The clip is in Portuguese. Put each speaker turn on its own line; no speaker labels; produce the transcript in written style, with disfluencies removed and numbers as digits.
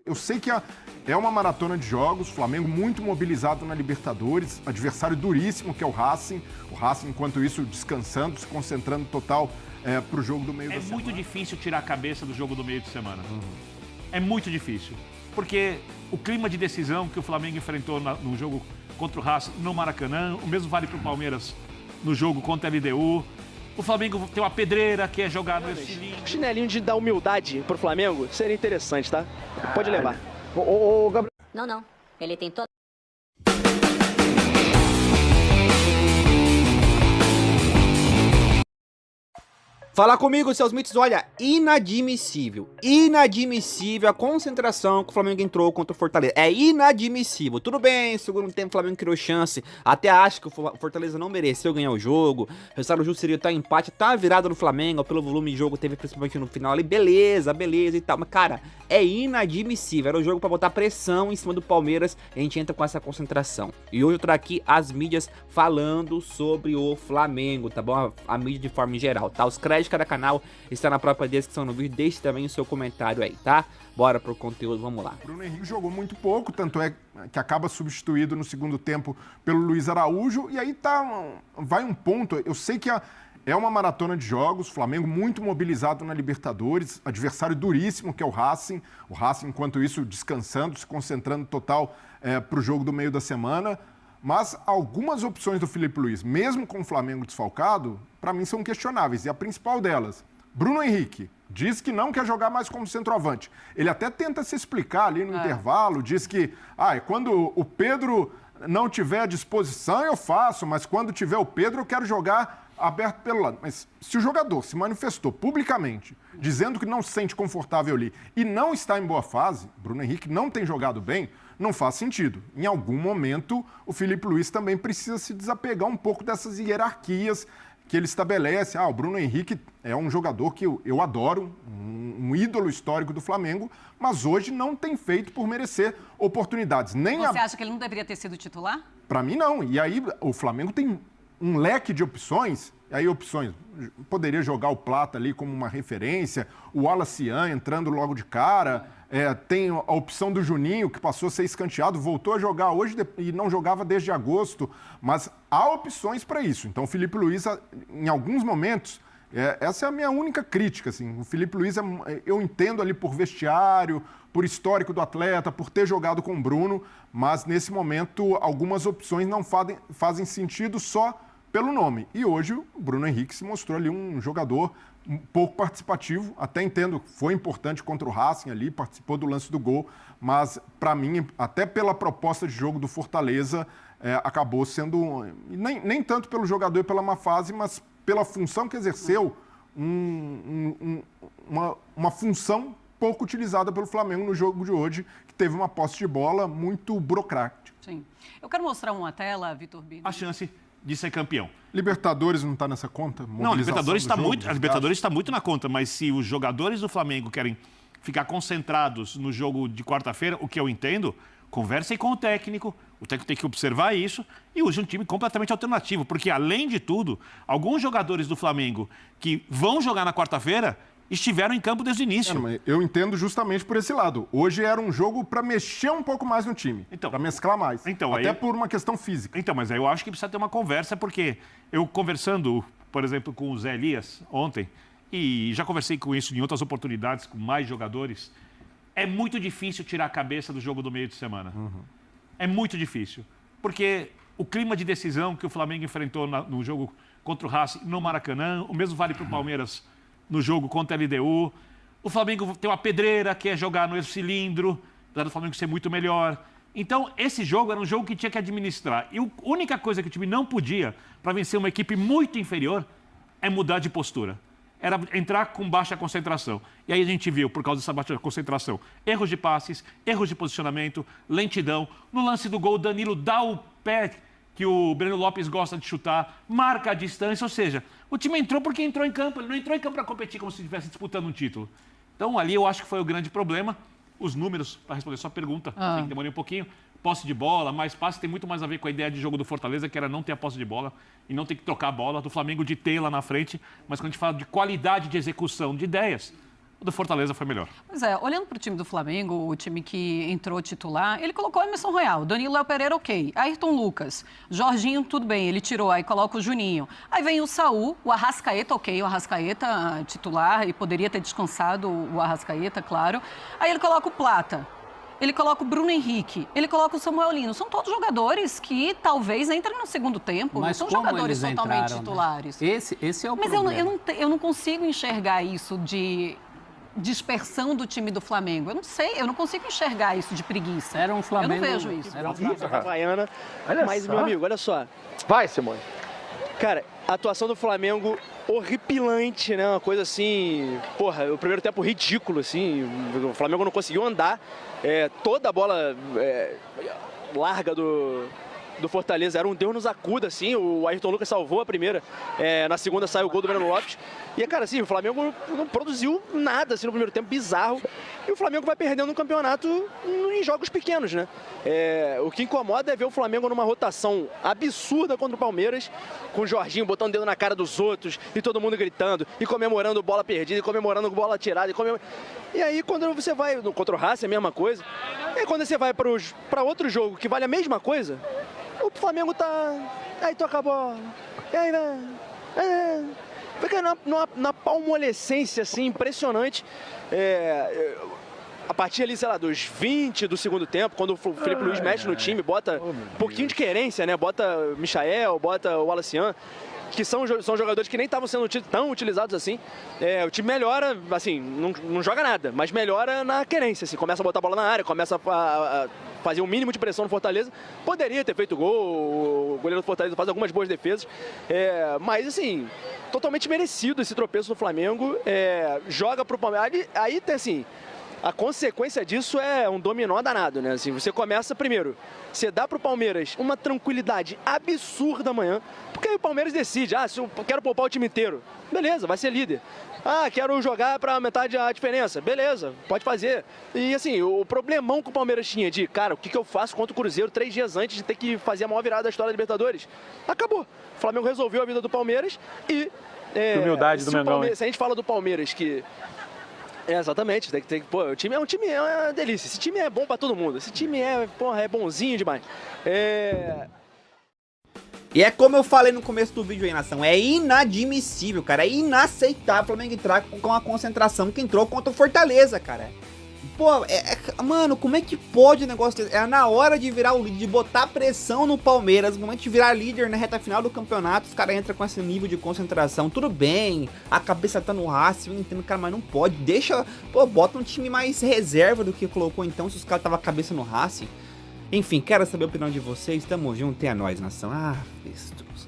Eu sei que é uma maratona de jogos, Flamengo muito mobilizado na Libertadores, adversário duríssimo que é o Racing, enquanto isso descansando, se concentrando total para o jogo do meio da semana.
É muito difícil tirar a cabeça do jogo do meio de semana. É muito difícil, porque o clima de decisão que o Flamengo enfrentou no jogo contra o Racing no Maracanã, o mesmo vale para o Palmeiras no jogo contra a LDU. O Flamengo tem uma pedreira que é jogar no cilindro.
Um chinelinho de dar humildade pro Flamengo seria interessante, tá? Pode levar.
Gabriel. Não. Ele tem todo.
Fala comigo, seus mitos. Olha, inadmissível a concentração que o Flamengo entrou contra o Fortaleza. É inadmissível. Tudo bem, segundo tempo o Flamengo criou chance. Até acho que o Fortaleza não mereceu ganhar o jogo. O resultado justo seria estar empate, tá virado no Flamengo, pelo volume de jogo teve principalmente no final ali. Beleza e tal. Mas, cara, é inadmissível. Era o jogo pra botar pressão em cima do Palmeiras e a gente entra com essa concentração. E hoje eu trago aqui as mídias falando sobre o Flamengo, tá bom? A mídia de forma geral, tá? Os créditos de cada canal está na própria descrição do vídeo. Deixe também o seu comentário aí, tá? Bora pro conteúdo, vamos lá.
Bruno Henrique jogou muito pouco, tanto é que acaba substituído no segundo tempo pelo Luiz Araújo. E aí vai um ponto, eu sei que é uma maratona de jogos, Flamengo muito mobilizado na Libertadores, adversário duríssimo que é o Racing, enquanto isso descansando, se concentrando total para o jogo do meio da semana. Mas algumas opções do Filipe Luiz, mesmo com o Flamengo desfalcado, para mim são questionáveis. E a principal delas, Bruno Henrique, diz que não quer jogar mais como centroavante. Ele até tenta se explicar ali no intervalo, diz que quando o Pedro não tiver à disposição eu faço, mas quando tiver o Pedro eu quero jogar aberto pelo lado. Mas se o jogador se manifestou publicamente, dizendo que não se sente confortável ali e não está em boa fase, Bruno Henrique não tem jogado bem, não faz sentido. Em algum momento, o Filipe Luiz também precisa se desapegar um pouco dessas hierarquias que ele estabelece. O Bruno Henrique é um jogador que eu adoro, um ídolo histórico do Flamengo, mas hoje não tem feito por merecer oportunidades.
Você acha que ele não deveria ter sido titular?
Para mim, não. E aí, o Flamengo tem um leque de opções. Poderia jogar o Plata ali como uma referência, o Wallacian entrando logo de cara, tem a opção do Juninho, que passou a ser escanteado, voltou a jogar hoje e não jogava desde agosto, mas há opções para isso. Então, o Filipe Luiz, em alguns momentos, essa é a minha única crítica. Assim. O Filipe Luiz, eu entendo ali por vestiário, por histórico do atleta, por ter jogado com o Bruno, mas nesse momento algumas opções não fazem sentido só pelo nome. E hoje o Bruno Henrique se mostrou ali um jogador um pouco participativo, até entendo, foi importante contra o Racing ali, participou do lance do gol, mas para mim, até pela proposta de jogo do Fortaleza, acabou sendo, nem tanto pelo jogador e pela má fase, mas pela função que exerceu, uma função pouco utilizada pelo Flamengo no jogo de hoje, que teve uma posse de bola muito burocrática.
Sim. Eu quero mostrar uma tela, Vitor Bini.
A chance de ser campeão.
Libertadores não está nessa conta?
Não, a Libertadores está muito na conta, mas se os jogadores do Flamengo querem ficar concentrados no jogo de quarta-feira, o que eu entendo, conversem com o técnico tem que observar isso e use um time completamente alternativo, porque além de tudo, alguns jogadores do Flamengo que vão jogar na quarta-feira estiveram em campo desde o início.
Eu entendo justamente por esse lado. Hoje era um jogo para mexer um pouco mais no time, para mesclar mais, até por uma questão física.
Mas aí eu acho que precisa ter uma conversa, porque eu conversando, por exemplo, com o Zé Elias ontem, e já conversei com isso em outras oportunidades, com mais jogadores, é muito difícil tirar a cabeça do jogo do meio de semana. É muito difícil, porque o clima de decisão que o Flamengo enfrentou no jogo contra o Racing no Maracanã, o mesmo vale para o Palmeiras no jogo contra a LDU. O Flamengo tem uma pedreira que é jogar no cilindro, apesar do Flamengo ser muito melhor. Então, esse jogo era um jogo que tinha que administrar. E a única coisa que o time não podia, para vencer uma equipe muito inferior, é mudar de postura. Era entrar com baixa concentração. E aí a gente viu, por causa dessa baixa concentração, erros de passes, erros de posicionamento, lentidão. No lance do gol, o Danilo dá o pé que o Breno Lopes gosta de chutar, marca a distância, ou seja, o time entrou porque entrou em campo, ele não entrou em campo para competir como se estivesse disputando um título. Então, ali eu acho que foi o grande problema. Os números, para responder a sua pergunta, tem que demorar um pouquinho. Posse de bola, mais passe, tem muito mais a ver com a ideia de jogo do Fortaleza, que era não ter a posse de bola e não ter que trocar a bola, do Flamengo de ter lá na frente. Mas quando a gente fala de qualidade de execução de ideias, O do Fortaleza foi melhor.
Pois é, olhando para o time do Flamengo, o time que entrou titular, ele colocou o Emerson Royal, Danilo Léo Pereira, ok. Ayrton Lucas, Jorginho, tudo bem, ele tirou, aí coloca o Juninho. Aí vem o Saul, o Arrascaeta, ok, o Arrascaeta titular, e poderia ter descansado o Arrascaeta, claro. Aí ele coloca o Plata. Ele coloca o Bruno Henrique, ele coloca o Samuel Lino. São todos jogadores que talvez entrem no segundo tempo.
Mas
não são
como
jogadores
eles
totalmente
entraram,
titulares.
Né? Esse é o
Mas
problema.
eu não consigo enxergar isso de dispersão do time do Flamengo. Eu não sei, eu não consigo enxergar isso de preguiça.
Era um Flamengo.
Eu não vejo isso.
Era um Flamengo.
Havaiana. Mas,
só.
meu amigo, olha só.
Vai, Simone.
Cara, a atuação do Flamengo horripilante, né? Uma coisa assim... Porra, o primeiro tempo ridículo, assim. O Flamengo não conseguiu andar. Toda a bola larga do Fortaleza era um Deus nos acuda, assim. O Ayrton Lucas salvou a primeira. Na segunda saiu o gol do Breno Lopes. E, cara, assim, o Flamengo não produziu nada, assim, no primeiro tempo, bizarro. E o Flamengo vai perdendo o campeonato em jogos pequenos, né? O que incomoda é ver o Flamengo numa rotação absurda contra o Palmeiras, com o Jorginho botando o dedo na cara dos outros, e todo mundo gritando, e comemorando bola perdida, e comemorando bola tirada. E aí, quando você vai contra o Racing, é a mesma coisa. E aí, quando você vai para outro jogo que vale a mesma coisa, o Flamengo tá... Aí toca a bola. E aí, vai... Fica na palmolescência, assim, impressionante. A partir ali, sei lá, dos 20 do segundo tempo, quando o Felipe Luiz mexe no time, bota um pouquinho de querência, né? Bota o Michael, bota o Alacian, que são jogadores que nem estavam sendo tão utilizados assim. O time melhora, assim, não joga nada, mas melhora na querência, assim. Começa a botar a bola na área, começa a fazer um mínimo de pressão no Fortaleza. Poderia ter feito gol, o goleiro do Fortaleza faz algumas boas defesas, mas assim, totalmente merecido esse tropeço do Flamengo. Joga pro Palmeiras, aí tem assim, a consequência disso é um dominó danado, né? Assim, você começa primeiro, você dá pro Palmeiras uma tranquilidade absurda amanhã, porque aí o Palmeiras decide, se eu quero poupar o time inteiro, beleza, vai ser líder. Quero jogar para metade a diferença. Beleza, pode fazer. E assim, o problemão que o Palmeiras tinha de, cara, o que eu faço contra o Cruzeiro 3 dias antes de ter que fazer a maior virada da história da Libertadores? Acabou. O Flamengo resolveu a vida do Palmeiras e...
Que humildade do Mengão,
se a gente fala do Palmeiras que... exatamente. Pô, o time é uma delícia. Esse time é bom para todo mundo. Esse time é bonzinho demais.
E é como eu falei no começo do vídeo aí, nação, é inadmissível, cara, é inaceitável o Flamengo entrar com a concentração que entrou contra o Fortaleza, cara. Pô, mano, como é que pode o negócio desse? Na hora de virar o líder, de botar pressão no Palmeiras, no momento de virar líder na reta final do campeonato, os caras entram com esse nível de concentração. Tudo bem, a cabeça tá no Racing, eu entendo, cara, mas não pode. Deixa, bota um time mais reserva do que colocou então, se os caras estavam a cabeça no Racing. Enfim, quero saber a opinião de vocês. Tamo junto, é nóis, nação. Festos.